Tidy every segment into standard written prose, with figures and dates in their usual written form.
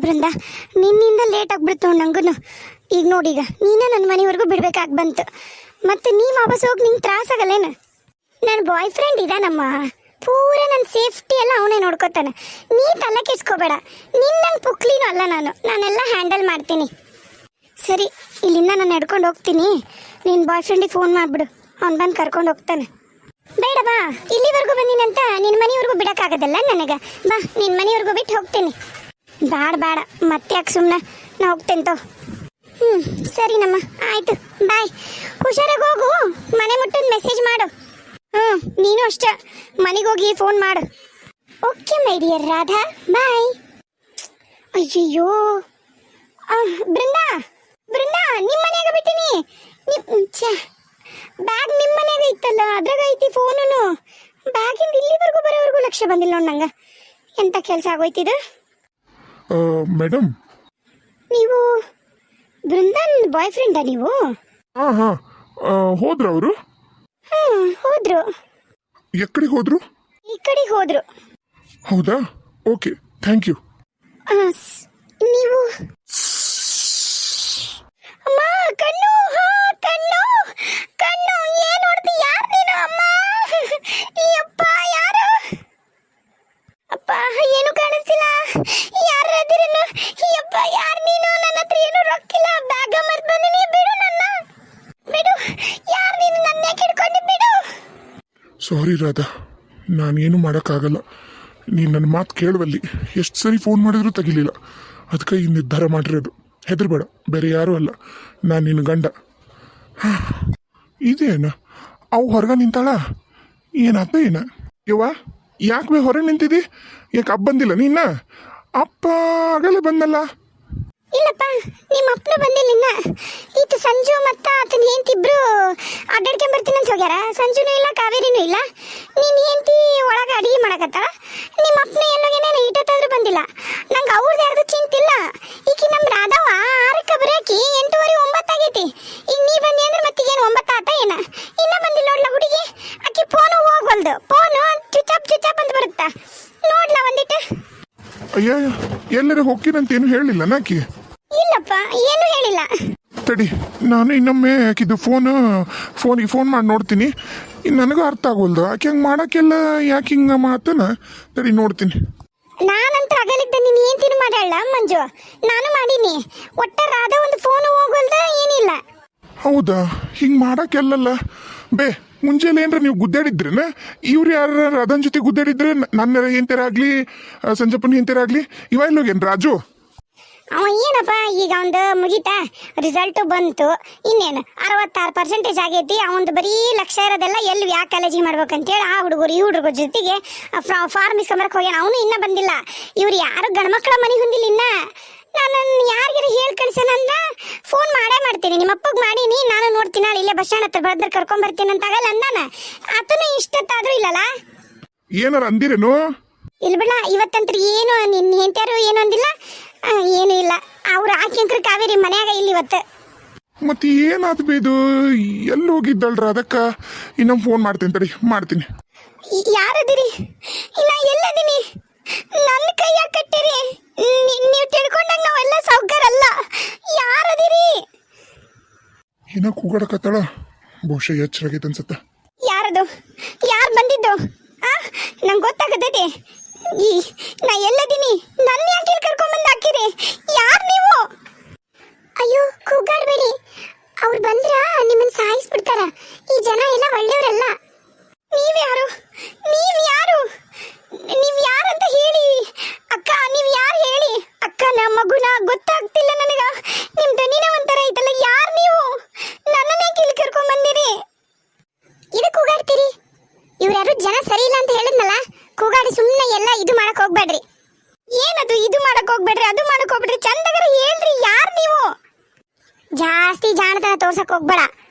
ಬೃಂದ, ನಿನ್ನಿಂದ ಲೇಟ್ ಆಗಿಬಿಡ್ತು ನಂಗೂ. ಈಗ ನೋಡೀಗ ನೀನೇ ನನ್ನ ಮನೆವರೆಗೂ ಬಿಡ್ಬೇಕಾಗಿ ಬಂತು. ಮತ್ತು ನೀ ವಾಪಸ್ ಹೋಗಿ ನಿಂಗೆ ತ್ರಾಸಾಗಲ್ಲೇನು? ನನ್ನ ಬಾಯ್ ಫ್ರೆಂಡ್ ಇದಾನಮ್ಮ, ಪೂರ ನನ್ನ ಸೇಫ್ಟಿ ಎಲ್ಲ ಅವನೇ ನೋಡ್ಕೋತಾನೆ. ನೀ ತಲೆ ಕೆಡ್ಸ್ಕೋಬೇಡ. ನಿನ್ನಂಗೆ ಪುಕ್ಲಿನೂ ಅಲ್ಲ ನಾನೆಲ್ಲ ಹ್ಯಾಂಡಲ್ ಮಾಡ್ತೀನಿ. ಸರಿ, ಇಲ್ಲಿಂದ ನಾನು ನಡ್ಕೊಂಡು ಹೋಗ್ತೀನಿ. ನಿನ್ನ ಬಾಯ್ ಫ್ರೆಂಡಿಗೆ ಫೋನ್ ಮಾಡಿಬಿಡು, ಅವ್ನು ಬಂದು ಕರ್ಕೊಂಡು ಹೋಗ್ತಾನೆ. ಬೇಡ ಬಾ, ಇಲ್ಲಿವರೆಗೂ ಬಂದಿನಂತ ನಿನ್ನ ಮನೆವರೆಗೂ ಬಿಡೋಕ್ಕಾಗೋದಲ್ಲ ನನಗೆ. ಬಾ, ನಿನ್ನ ಮನೆವರೆಗೂ ಬಿಟ್ಟು ಹೋಗ್ತೀನಿ. ಬೇಡ ಮತ್ತೆ ಯಾಕೆ ಸುಮ್ಮನೆ, ನಾ ಹೋಗ್ತೇನೆ ತೋ. ಸರಿನಮ್ಮ, ಆಯಿತು, ಬಾಯ್. ಹುಷಾರಾಗಿ ಹೋಗು, ಮನೆ ಮುಟ್ಟೊಂದು ಮೆಸೇಜ್ ಮಾಡು. ನೀನು ಅಷ್ಟೇ, ಮನೆಗೆ ಹೋಗಿ ಫೋನ್ ಮಾಡು. ಓಕೆ ಮೈ ಡಿಯರ್ ರಾಧಾ, ಬಾಯ್. ಅಯ್ಯಯ್ಯೋ ಬೃಂದಾ, ನಿಮ್ಮ ಮನೆಯಾಗ ಬಿಟ್ಟಿನಿ. ಬ್ಯಾಗ್ ನಿಮ್ಮ ಮನೆಯಾಗ ಇತ್ತಲ್ಲ, ಅದ್ರಾಗ ಐತಿ ಫೋನು. ಬ್ಯಾಗಿಂದ ಇಲ್ಲಿವರೆಗೂ ಬರೋವರೆಗೂ ಲಕ್ಷ್ಯ ಬಂದಿಲ್ಲ ನೋಡಿ ನಂಗೆ. ಎಂಥ ಕೆಲಸ ಆಗೋಯ್ತಿದು. ಮೇಡಮ್, ನೀವು ಬೃಂದನ್ ಬಾಯ್ ಫ್ರೆಂಡಾ ನೀವು? ಹಾಂ ಹೋದ್ರ ಅವರು? ಹೋದ್ರು. ಎಕ್ಕಡಿಗೆ ಹೋದ್ರು? ಈ ಕಡೆಗೆ ಹೋದ್ರು. ಹೌದಾ, ಓಕೆ, ಥ್ಯಾಂಕ್ ಯು. ನೀವು ಅಮ್ಮ, ಕಣ್ಣು ಕಣ್ಣು ಕಣ್ಣು, ಏನ್ ನೋಡ್ತಿ? ಯಾರು ನೀನು ಅಮ್ಮ? ಅಪ್ಪ, ಯಾರು? ಅಪ್ಪ, ಏನು ಕಾಣಿಸ್ತಿಲ್ಲ. ಯಾರು ಅದಿರೇನು? ಅಪ್ಪ, ಯಾರು ನೀನು? ನನ್ನ ಹತ್ರ ಏನು ರೊಕ್ಕಿಲ್ಲ, ಬ್ಯಾಗ ಮರ್ತು ಬಂದಿನಿ. ಬಿಡು ನನ್ನ, ಬಿಡು. ಯಾರು ನೀನು? ನನ್ನ ಯಾಕೆ ಹಿಡ್ಕೊಂಡು? ಬಿಡು. ಸಾರಿ ರಾಧಾ, ನಾನೇನು ಮಾಡೋಕ್ಕಾಗಲ್ಲ. ನೀನು ನನ್ನ ಮಾತು ಕೇಳುವಲ್ಲಿ ಎಷ್ಟು ಸರಿ ಫೋನ್ ಮಾಡಿದ್ರು ತೆಗಿಲಿಲ್ಲ. ಅದಕ್ಕೆ ಈ ನಿರ್ಧಾರ ಮಾಡಿರೋದು. ಹೆದರ್ಬೇಡ, ಬೇರೆ ಯಾರೂ ಅಲ್ಲ, ನಾನು ನಿನ್ನ ಗಂಡ. ಇದೇನ ಅವು ಹೊರಗೆ ನಿಂತಾಳ? ಏನಾತ ಏನ? ಯವ್ವ, ಯಾಕೆ ಬೇ ಹೊರಗೆ ನಿಂತಿದ್ದಿ? ಯಾಕೆ ಅಪ್ಪ ಬಂದಿಲ್ಲ ನಿನ್ನ? ಅಪ್ಪ ಆಗಲೇ ಬಂದಲ್ಲ. ಇಲ್ಲಪ್ಪ, ನಿಮ್ಮ ಅಪ್ಪನ ಬಂದಿಲ್ಲ ಇನ್ನ. ಈತ ಸಂಜು ಮತ್ತು ಆತನ ಹೆಂಡತಿಬ್ರು ಅಡ್ಡಾಡ್ಕೊಂಡ್ ಬರ್ತೀನಿ ಅಂತ ಹೋಗ್ಯಾರ. ಸಂಜುನೂ ಇಲ್ಲ, ಕಾವೇರಿನೂ ಇಲ್ಲ. ನಿನ್ನ ಹೆಂಡತಿ ಒಳಗೆ ಅಡಿಗೆ ಮಾಡಕತ್ತಾಳ. ನಿಮ್ಮ ಅಪ್ಪನ ಎಲ್ಲೋಗೇನೇನು ಇಟ್ಟತ್ತಾದ್ರೂ ಬಂದಿಲ್ಲ. ನಂಗೆ ಅವ್ರದ್ದು ಯಾರ್ದು ಚಿಂತಿಲ್ಲ. ಈಕಿ ನಮ್ಮ ರಾಧವ 6ಕ್ಕೆ ಬರೋಕಿ 8:30 9 ಆಗೈತಿ. ಈಗ ನೀ ಬಂದಿ ಅಂದ್ರೆ ಮತ್ತೀಗೇನು 9 ಆತ ಏನ? ಇನ್ನ ಬಂದಿಲ್ಲ ನೋಡ್ಲ ಹುಡುಗಿ. ಆಕಿ ಫೋನು ಹೋಗ್ವಲ್ದು, ಫೋನು ಚುಚಾಪ್ ಅಂತ ಬರುತ್ತಾ. ನೋಡ್ಲ ಒಂದಿಟ್ಟು. ಅಯ್ಯ, ಎಲ್ಲರೂ ಹೋಗ್ತೀನಂತೇನು ಹೇಳಿಲ್ಲ ನಾಕಿ? ಇಲ್ಲಪ್ಪ, ಏನು ಹೇಳಿಲ್ಲ. ತಡಿ, ನಾನು ಇನ್ನೊಮ್ಮೆ ಆಕಿದ್ದು ಫೋನಿಗೆ ಫೋನ್ ಮಾಡಿ ನೋಡ್ತೀನಿ. ನನಗೂ ಅರ್ಥ ಆಗೋಲ್ದು, ಆಕೆ ಹಂಗೆ ಮಾಡೋಕ್ಕೆಲ್ಲ ಯಾಕೆ ಹಿಂಗೆ ಮಾತನ. ತಡಿ ನೋಡ್ತೀನಿ. ನಾನಂತ ಅಗಲಿದ್ದ ನೀನು ಏನ್ತಿನೂ ಮಾಡ್ಯಾಳ ಮಂಜು. ನಾನು ಮಾಡೀನಿ. ಒಟ್ಟ ರಾಧ ಒಂದು ಫೋನು ಹೋಗಲ್ದ, ಏನಿಲ್ಲ. ಹೌದಾ, ಹಿಂಗೆ ಮಾಡೋಕ್ಕೆಲ್ಲಲ್ಲ. ಬೇ, ಮುಂಜಾನೆ ಏನ್ರ ನೀವು ಗುದ್ದಾಡಿದ್ರೇನ? ಇವ್ರು ಯಾರ ಅದನ್ ಜೊತೆ ಗುದ್ದಾಡಿದ್ರೆ ನನ್ನ ಏಂತರಾಗ್ಲಿ, ಸಂಜಪ್ಪನ ಏಂತರಾಗ್ಲಿ, ಇವ ಎಲ್ಲೋಗೇನು ರಾಜು? ಅವ ಏನಪ್ಪ, ಈಗ ಒಂದು ಮುಗಿತಾ, ರಿಸಲ್ಟು ಬಂತು. ಇನ್ನೇನು 66% ಆಗೈತಿ. ಅವಂದು ಬರೀ ಲಕ್ಷ ಇರೋದೆಲ್ಲ ಎಲ್ಲಿ ಯಾವ ಕಾಲೇಜಿಗೆ ಮಾಡ್ಬೇಕಂತೇಳಿ ಆ ಹುಡುಗರು ಈ ಹುಡುಗರ ಜೊತೆಗೆ ಫಾರ್ಮ್ ಇಸ್ಕೊಂಬರಕ್ಕೆ ಹೋಗ್ಯಾನ. ಅವನು ಇನ್ನೂ ಬಂದಿಲ್ಲ. ಇವ್ರು ಯಾರು ಗಂಡ್ಮಕ್ಳ ಮನೆ ಹೊಂದಿಲ್ಲ ಇನ್ನ. ನಾನು ಯಾರಿಗಾರ ಹೇಳಿ ಕಳ್ಸೋಣಂದ್ರ ಫೋನ್ ಮಾಡೇ ಮಾಡ್ತೀನಿ. ನಿಮ್ಮ ಅಪ್ಪಗೆ ಮಾಡೀನಿ, ನಾನು ನೋಡ್ತೀನಿ. ನಾಳೆ ಇಲ್ಲೇ ಬಸ್ ಸ್ಟ್ಯಾಂಡ್ ಹತ್ರ ಬರೋದ್ರ ಕರ್ಕೊಂಬರ್ತೀನಿ ಅಂತ ಆಗಲ್ಲ ಅಂದಾನ. ಆತನು ಇಷ್ಟತ್ತಾದ್ರೂ ಇಲ್ಲಲ್ಲ. ಏನಾರ ಅಂದಿರೇನು? ಇಲ್ಲ ಬಿಡ, ಇವತ್ತಂತ್ರ ಏನು ನಿನ್ನ ಹೆಂಡ್ತಿಯಾರು ಏನು ಅಂದಿಲ್ಲ, ಏನು ಇಲ್ಲ. ಅವ್ರು ಆಕೆಂಕ್ರ ಕಾವೇರಿ ಮನ್ಯಾಗ ಇಲ್ಲಿ ಇವತ್ತು. ಮತ್ತೆ ಏನಾದ್ ಬೇದು? ಎಲ್ಲಿ ಹೋಗಿದ್ದಳ್ರ? ಅದಕ್ಕೆ ಇನ್ನೊಮ್ಮೆ ಫೋನ್ ಮಾಡ್ತೀನಿ, ತಡಿ ಮಾಡ್ತೀನಿ. ಯಾರದಿರಿ? ನಾ ಎಲ್ಲದಿನಿ? ನನ್ನ ಕೈಯಾಗ ಕಟ್ಟಿರಿ. ನೀವು ತಿಳ್ಕೊಂಡಾಗ ನಾವೆಲ್ಲ ಸೌಕರ್ಯಲ್ಲ. ಯಾರದಿರಿ? ಇನ್ನ ಕೂಗಾಡಕತ್ತಾಳ, ಬಹುಶಃ ಎಚ್ಚರಾಗೈತೆ ಅನ್ಸತ್ತ. ಯಾರದು? ಯಾರು ಬಂದಿದ್ದು? ನಂಗೆ ಗೊತ್ತಾಗತೈತಿ. ನಾ ಎಲ್ಲದಿನಿ? ನನ್ನ ಯಾಕೆ ಇಲ್ಲಿ ಕರ್ಕೊಂಡ್ಬಂದು ಹಾಕಿರಿ? ಯಾರು ನೀವು? ಅಯ್ಯೋ, ಕೂಗಾಡಬೇಡಿ. ಅವ್ರು ಬಂದ್ರ ನಿಮ್ಮನ್ನ ಸಾಯಿಸ್ಬಿಡ್ತಾರ. ಈ ಜನ ಎಲ್ಲ ಒಳ್ಳೆಯವರಲ್ಲ. ನೀವ್ಯಾರು? ನೀವು ಯಾರಂತ ಹೇಳಿ ಅಕ್ಕ. ನೀವು ಯಾರು ಹೇಳಿ ಅಕ್ಕ? ನಮ್ಮ ಮಗುನ ಗೊತ್ತಾಗ್ತಿಲ್ಲ ನನಗ. ನಿಮ್ಮ ದನಿನ ಒಂಥರ ಐತಲ್ಲ. ಯಾರು ನೀವು? ನನ್ನನ್ನೇ ಇಲ್ಲಿ ಕರ್ಕೊಂಡ್ ಬಂದಿರಿ. ಇದು ಕೂಗಾಡ್ತೀರಿ? ಇವ್ರ್ಯಾರು ಜನ ಸರಿ ಇಲ್ಲ ಅಂತ ಹೇಳಿದ್ನಲ್ಲ. ಕೂಗಾಡಿ ಸುಮ್ಮನೆ ಎಲ್ಲ ಇದು ಮಾಡಕ್ ಹೋಗ್ಬೇಡ್ರಿ. ಏನದು ಇದು ಮಾಡಕ್ ಹೋಗ್ಬೇಡ್ರಿ, ಅದು ಮಾಡಕ್ ಹೋಗ್ಬೇಡ್ರಿ. ಚಂದಗರ ಹೇಳ್ರಿ, ಯಾರು ನೀವು? ಜಾಸ್ತಿ ಜಾಣತನ ತೋರ್ಸಕ್ ಹೋಗ್ಬೇಡ.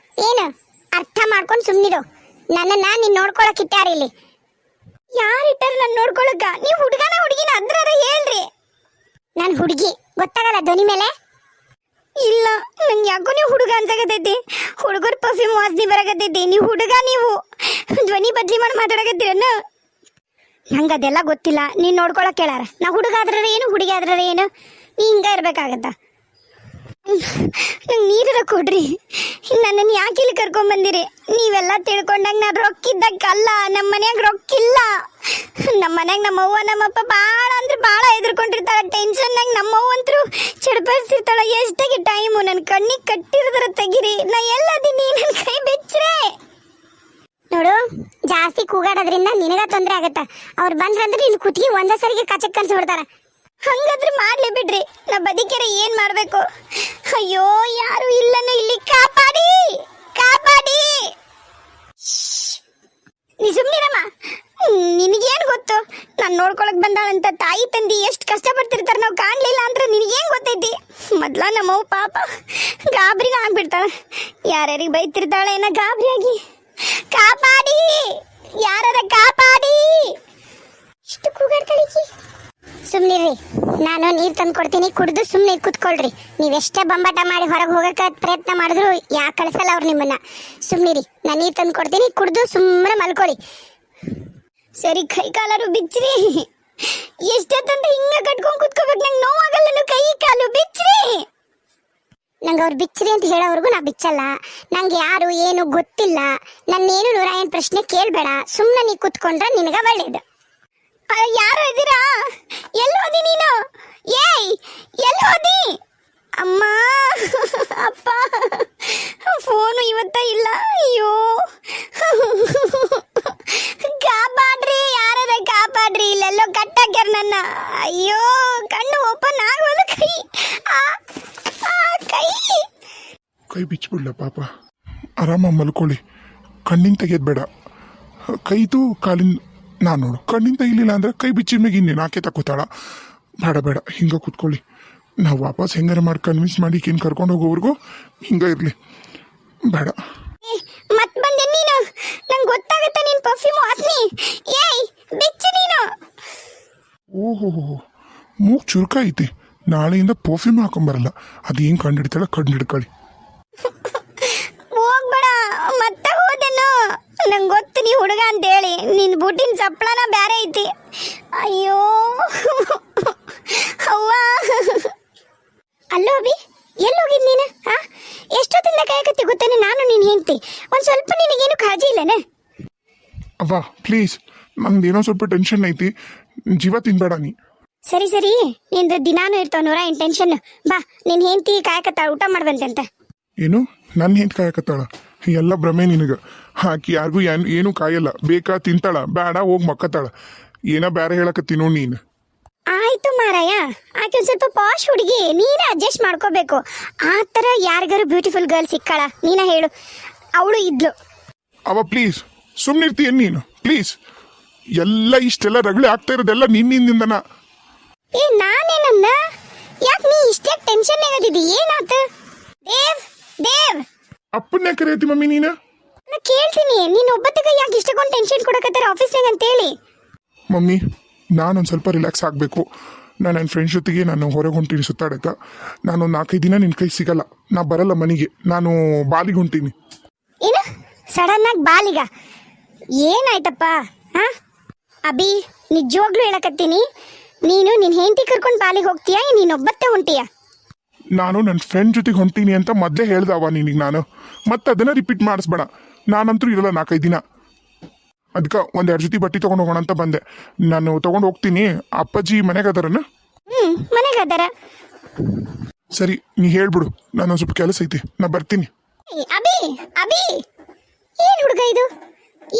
ಏನು ಅರ್ಥ ಮಾಡ್ಕೊಂಡು ಸುಮ್ಮನಿರು. ನನ್ನನ್ನ ನೀನ್ ನೋಡ್ಕೊಳಕ್ ಇಟ್ಟಾರ ಇಲ್ಲಿ. ಯಾರು ಇಟ್ಟಾರ ನನ್ನ ನೋಡ್ಕೊಳಕ? ನೀವು ಹುಡುಗನ ಹುಡುಗಿನ ಅದ್ರಾರ ಹೇಳ್ರಿ. ನಾನು ಹುಡುಗಿ, ಗೊತ್ತಾಗಲ್ಲ ಧ್ವನಿ ಮೇಲೆ? ಇಲ್ಲ, ನಂಗೆ ಯಾಕೋ ನೀವು ಹುಡುಗ ಅನ್ಸಕತೈತಿ. ಹುಡುಗರು ಪರ್ಫ್ಯೂಮ್ ವಾಸನೆ ಬರಕತೈತಿ. ನೀವು ಹುಡುಗ, ನೀವು ಧ್ವನಿ ಬದ್ಲಿ ಮಾಡಿ ಮಾತಾಡಕತ್ತೀರನ್ನ. ನಂಗೆ ಅದೆಲ್ಲ ಗೊತ್ತಿಲ್ಲ. ನೀನು ನೋಡ್ಕೊಳಕ್ ಹೇಳಾರ. ನಾ ಹುಡುಗ ಆದ್ರ ಏನು, ಹುಡುಗಿ ಆದ್ರ ಏನು? ನೀ ಹಿಂಗ ಇರ್ಬೇಕಾಗತ್ತ. ನಂಗೆ ನೀರರ ಕೊಡ್ರಿ. ನನ್ನನ್ನು ಯಾಕೆ ಇಲ್ಲಿ ಕರ್ಕೊಂಬಂದಿರಿ? ನೀವೆಲ್ಲ ತಿಳ್ಕೊಂಡಾಗ ನಾನು ರೊಕ್ಕಿದ್ದಕ್ಕಲ್ಲ. ನಮ್ಮ ಮನ್ಯಾಗ ರೊಕ್ಕಿಲ್ಲ. ನಮ್ಮ ಮನ್ಯಾಗ ನಮ್ಮವ್ವ ನಮ್ಮಪ್ಪ ಭಾಳ ಅಂದ್ರೆ ಭಾಳ ಹೆದರ್ಕೊಂಡಿರ್ತಾಳೆ. ಟೆನ್ಷನ್ನಾಗ ನಮ್ಮವ್ವ ಅಂತರೂ ಚಡ್ಬರ್ಸಿರ್ತಾಳೆ. ಎಷ್ಟಾಗಿ ಟೈಮು ನನ್ನ ಕಣ್ಣಿಗೆ ಕಟ್ಟಿರೋದ್ರ ತೆಗಿರಿ. ನಾ ಎಲ್ಲದೀನಿ, ನನ್ನ ಕೈ ಬೆಚ್ಚರೆ. ನೋಡು, ಜಾಸ್ತಿ ಕೂಗಾಡೋದ್ರಿಂದ ನಿನಗ ತೊಂದರೆ ಆಗತ್ತ. ಅವ್ರು ಬಂದ್ರಂದ್ರೆ ಇಲ್ಲಿ ಕುತ್ತಿಗೆ ಒಂದೇ ಸರಿಗೆ ಕಚಕ್ ಕನ್ಸ್ಬಿಡ್ತಾರ. ಹಂಗಾದ್ರೆ ಮಾಡ್ಲಿ ಬಿಡ್ರಿ. ನಾ ಬದುಕಿರೆ ಏನ್ ಮಾಡ್ಬೇಕು? ಅಯ್ಯೋ, ಯಾರು ಇಲ್ಲನು ಇಲ್ಲಿ. ಕಾಪಾಡಿ, ಕಾಪಾಡಿ. ನೀ ಸುಮ್ನಿರಮ್ಮ. ನಿನಗೇನು ಗೊತ್ತು? ನಾನು ನೋಡ್ಕೊಳಕ್ ಬಂದಾಳಂತ ತಾಯಿ ತಂದಿ ಎಷ್ಟು ಕಷ್ಟಪಡ್ತಿರ್ತಾರೆ. ನಾವು ಕಾಣ್ಲಿಲ್ಲ ಅಂದ್ರೆ ನಿನಗೇನು ಗೊತ್ತೈತಿ? ಮೊದ್ಲ ನಮ್ಮವ್ ಪಾಪ ಗಾಬರಿನ ಆಗ್ಬಿಡ್ತಾಳೆ. ಯಾರ್ಯಾರಿಗೆ ಬೈತಿರ್ತಾಳೆ ಏನೋ ಗಾಬರಿಯಾಗಿ. ಕಾಪಾಡಿ, ಯಾರ ಕಾಪಾಡಿ. ಇಷ್ಟು ಕೂಗಾಡ್ತಾಳಿಕಿ. ಸುಮ್ನಿರ್ರಿ, ನಾನು ನೀರು ತಂದು ಕೊಡ್ತೀನಿ, ಕುಡಿದು ಸುಮ್ಮನೆ ಕುತ್ಕೊಳ್ರಿ. ನೀವೆಷ್ಟೇ ಬಂಬಾಟ ಮಾಡಿ ಹೊರಗೆ ಹೋಗಕ್ಕೆ ಪ್ರಯತ್ನ ಮಾಡಿದ್ರು ಯಾಕೆ ಕಳಿಸಲ್ಲ ಅವ್ರು ನಿಮ್ಮನ್ನ. ಸುಮ್ನಿರಿ, ನಾನು ನೀರು ತಂದು ಕೊಡ್ತೀನಿ, ಕುಡಿದು ಸುಮ್ಮನೆ ಮಲ್ಕೊಳ್ಳಿ. ಸರಿ, ಕೈ ಕಾಲರು ಬಿಚ್ಚ್ರಿ. ಎಷ್ಟೊತ್ತಂತ ಹಿಂಗ ಕಟ್ಕೊಂಡು ಕುತ್ಕೋಬೇಕು? ನಂಗೆ ನೋವಾಗಲ್ಲ. ಕೈ ಕಾಲು ಬಿಚ್ಚ್ರಿ. ನಂಗೆ ಅವ್ರು ಬಿಚ್ಚ್ರಿ ಅಂತ ಹೇಳೋವರೆಗೂ ನಾ ಬಿಚ್ಚಲ್ಲ. ನಂಗೆ ಯಾರು ಏನು ಗೊತ್ತಿಲ್ಲ. ನನ್ನೇನು 108 ಪ್ರಶ್ನೆ ಕೇಳಬೇಡ. ಸುಮ್ಮನೆ ನೀ ಕುತ್ಕೊಂಡ್ರೆ ನಿನಗೆ ಒಳ್ಳೇದು. ಯಾರು ಇದ್ದೀರಾ? ಎಲ್ಲಿ ಹೋದಿ ನೀನು? ಏಯ್, ಎಲ್ಲಿ ಹೋದಿ? ಅಮ್ಮ, ಅಪ್ಪ, ಫೋನು ಇವತ್ತ ಇಲ್ಲ. ಅಯ್ಯೋ, ಕಾಪಾಡ್ರಿ, ಯಾರದ ಕಾಪಾಡ್ರಿ. ಇಲ್ಲೆಲ್ಲೋ ಕಟ್ಟಾಕ್ಯಾರ ನನ್ನ. ಅಯ್ಯೋ, ಕಣ್ಣು ಓಪನ್ ಆಗೋದು. ಕೈ ಕೈ ಕೈ ಬಿಚ್ಚಿಬಿಡ್ಲ ಪಾಪ. ಆರಾಮ ಮಲ್ಕೊಳ್ಳಿ. ಕಣ್ಣಿನ ತೆಗೆಯೋದು ಬೇಡ. ಕೈದು ಕಾಲಿನ ನಾನು ನೋಡು. ಕಣ್ಣಿನ ತೆಗಿಲಿಲ್ಲ ಅಂದ್ರೆ ಕೈ ಬಿಚ್ಚಿದ ಮ್ಯಾಗ ಇನ್ನೇನು ಆಕೆ ತಗೋತಾಳ. ಬೇಡ ಬೇಡ, ಹಿಂಗೆ ಕೂತ್ಕೊಳ್ಳಿ. ನಾವು ವಾಪಸ್ ಹೆಂಗಾರ ಮಾಡಿ ಕನ್ವಿನ್ಸ್ ಮಾಡಿ ಈಕಿನ ಕರ್ಕೊಂಡು ಹೋಗೋವರೆಗೂ ಹಿಂಗೆ ಇರಲಿ. ಬೇಡ. ಮತ್ ಬಂದೆ ನೀನು. ನಂಗೆ ಗೊತ್ತಾಗುತ್ತೆ ನಿನ್ ಪರ್ಫ್ಯೂಮ್ ವಾಸನೆ. ಏಯ್, ಬಿಚ್ಚು ನೀನು. ಓಹೋ, ಮೂಗ್ ಚುರುಕ ಐತಿ. ನಾಳೆಯಿಂದ ಪರ್ಫ್ಯೂಮ್ ಹಾಕೊಂಬರಲ್ಲ. ಅದೇನು ಕಂಡು ಹಿಡಿತಾಳೆ, ಕಂಡು ಹಿಡ್ಕೊಳ್ಳಿ. ಹೋಗ್ಬೇಡ. ಮತ್ತೆ ಹೋದೆನು. ನಂಗೆ ಗೊತ್ತು ನೀ ಹುಡುಗ ಅಂತೇಳಿ. ನಿನ್ನ ಬುಟ್ಟಿನ ಚಪ್ಪಳನ ಬೇರೆ ಐತಿ. ಅಯ್ಯೋ ಅವ್ವ. ಅಲ್ಲೋ ಅಭಿ, ಎಲ್ಲಿ ಹೋಗಿದ್ ನೀನು? ಎಷ್ಟೊತ್ತಿಂದ ಕಾಯಕತ್ತಿ ಗೊತ್ತೇನೆ? ನಾನು ನೀನು ಹೆಂಡ್ತಿ. ಒಂದು ಸ್ವಲ್ಪ ನಿನಗೇನು ಕಾಳಜಿ ಇಲ್ಲನೆ? ಅವ್ವ ಪ್ಲೀಸ್, ನಂದೇನೋ ಸ್ವಲ್ಪ ಟೆನ್ಷನ್ ಐತಿ. ಜೀವ ತಿನ್ಬೇಡ ನೀ. ಸರಿ ಸರಿ, ನಿಂದು ದಿನಾನು ಇರ್ತಾವ 108 ಟೆನ್ಷನ್. ಬಾ, ನಿನ್ನ ಹೆಂಡ್ತಿ ಕಾಯಕತ್ತಾಳ, ಊಟ ಮಾಡ್ಬಂತೆ. ಏನು? ನನ್ನ ಹೆಂಡ್ತಿ ಕಾಯಕತ್ತಾಳ? ಎಲ್ಲ ಭ್ರಮೆ ನಿನಗೆ. ಹಾಕಿ ಯಾರಿಗೂ ಏನು ಕಾಯಲ್ಲ. ಬೇಕಾ ತಿಂತಾಳ, ಬೇಡ ಹೋಗಿ ಮಕ್ಕತ್ತಾಳ. ಏನೋ ಬೇರೆ ಹೇಳಕತ್ತಿ ನೋಡಿ ನೀನು. ಆಯ್ತು ಮಾರಾಯ, ಆಕೆ ಒಂದು ಸ್ವಲ್ಪ ಪಾಶ್ ಹುಡುಗಿ. ನೀನೇ ಅಡ್ಜಸ್ಟ್ ಮಾಡ್ಕೋಬೇಕು. ಆ ಥರ ಯಾರಿಗಾರು ಬ್ಯೂಟಿಫುಲ್ ಗರ್ಲ್ ಸಿಕ್ಕಾಳ? ನೀನ ಹೇಳು. ಅವಳು ಇದ್ಲು. ಅವ ಪ್ಲೀಸ್ ಸುಮ್ಮನಿರ್ತೀಯನ್ ನೀನು? ಪ್ಲೀಸ್, ಎಲ್ಲ ಇಷ್ಟೆಲ್ಲ ರಗಳೆ ಆಗ್ತಾ ಇರೋದೆಲ್ಲ ನಿನ್ನಿಂದನ. ಏ, ನಾನೇನಂದ? ಯಾಕೆ ನೀ ಇಷ್ಟೇ ಟೆನ್ಷನ್ ಆಗದಿದ್ದಿ? ಏನಾತ? ದೇವ್ ದೇವ್ ಅಪ್ಪನ್ನೇ ಕರೆಯತಿ ಮಮ್ಮಿ ನೀನು? ನಾ ಕೇಳ್ತೀನಿ. ನೀನು ಒಬ್ಬತ್ತಿಗೆ ಯಾಕೆ ಇಷ್ಟಕ್ಕೊಂದು ಟೆನ್ಷನ್ ಕೊಡಕತ್ತಾರ ಆಫೀಸ್ನಾಗ ಅಂತೇಳಿ? ಮಮ್ಮಿ, ನಾನೊಂದು ಸ್ವಲ್ಪ ರಿಲ್ಯಾಕ್ಸ್ ಆಗಬೇಕು. ನನ್ನ ಫ್ರೆಂಡ್ಸ್ ಜೊತೆಗೆ ನಾನು ಹೊರಗೆ ಹೊಂಟೀನಿ ಸುತ್ತಾಡಕ. ನಾನು 4-5 ದಿನ ನಿನ್ನ ಕೈ ಸಿಗಲ್ಲ. ನಾ ಬರಲ್ಲ ಮನೆಗೆ. ನಾನು ಬಾಲಿಗೆ ಹೊಂಟೀನಿ. ಏನು ಸಡನ್ ಆಗಿ ಬಾಲಿಗ? ಏನಾಯ್ತಪ್ಪ? ಅಭಿ, ನಿಜವಾಗ್ಲೂ ಹೇಳಕತ್ತೀನಿ, ನೀನು ನಿನ್ನ ಹೆಂಡತಿ ಕರ್ಕೊಂಡು ಬಾಲಿಗೆ ಹೋಗ್ತೀಯಾ? ನೀನೊಬ್ಬತ್ತೇ ಹೊಂಟೀಯಾ? ನಾನು ನನ್ನ ಫ್ರೆಂಡ್ ಜೊತೆಗೆ ಹೊಂಟೀನಿ ಅಂತ ಮೊದಲೇ ಹೇಳ್ದವ ನಿನಗೆ ನಾನು. ಮತ್ತೆ ಅದನ್ನು ರಿಪೀಟ್ ಮಾಡಿಸ್ಬೇಡ. ನಾನಂತರೂ ಇರಲ್ಲ 4-5 ದಿನ. ಅದಕ್ಕೆ 1-2 ಜೊತೆ ಬಟ್ಟೆ ತೊಗೊಂಡು ಹೋಗೋಣ ಅಂತ ಬಂದೆ. ನಾನು ತೊಗೊಂಡು ಹೋಗ್ತೀನಿ. ಅಪ್ಪಾಜಿ ಮನೆಗೆ ಅದಾರನ? ಮನೆಗೆ ಅದಾರ. ಸರಿ, ನೀ ಹೇಳ್ಬಿಡು. ನಾನೊಂದು ಸ್ವಲ್ಪ ಕೆಲಸ ಐತಿ, ನಾ ಬರ್ತೀನಿ. ಅಭಿ ಅಭಿ, ಏನು ಹುಡುಗ ಇದು?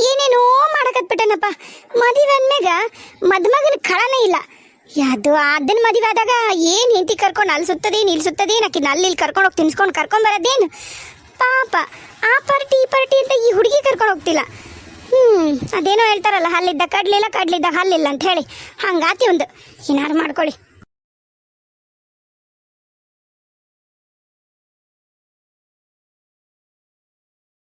ಏನೇನೋ ಮಾಡಕತ್ಬಿಟ್ಟನಪ್ಪ. ಮದುವೆ ಅಂದ್ಮ್ಯಾಗ ಮದುಮಗನ ಕಳನೇ ಇಲ್ಲ. ಅದು ಅದನ್ನ ಮದುವೆ ಆದಾಗ ಏನು ಹೆಂಡತಿ ಕರ್ಕೊಂಡು ಅಲ್ಲಿ ಸುತ್ತದೆ ನಾಕಿನ ಅಲ್ಲಿ ಕರ್ಕೊಂಡು ಹೋಗಿ ತಿನ್ಸ್ಕೊಂಡು ಕರ್ಕೊಂಡು ಬರೋದೇನು ಪಾಪ. ಆ ಪಾರ್ಟಿ ಈ ಪಾರ್ಟಿ ಅಂತ ಈ ಹುಡುಗಿ ಕರ್ಕೊಂಡು ಹೋಗ್ತಿಲ್ಲ. ಅದೇನೋ ಹೇಳ್ತಾರಲ್ಲ, ಹಲ್ಲಿದ್ದ ಕಡ್ಲಿಲ್ಲ, ಕಡ್ಲಿದ್ದ ಹಲ್ಲಿಲ್ಲ ಅಂತ ಹೇಳಿ. ಹಂಗಾತಿ ಒಂದು. ಏನಾರು ಮಾಡ್ಕೊಳ್ಳಿ.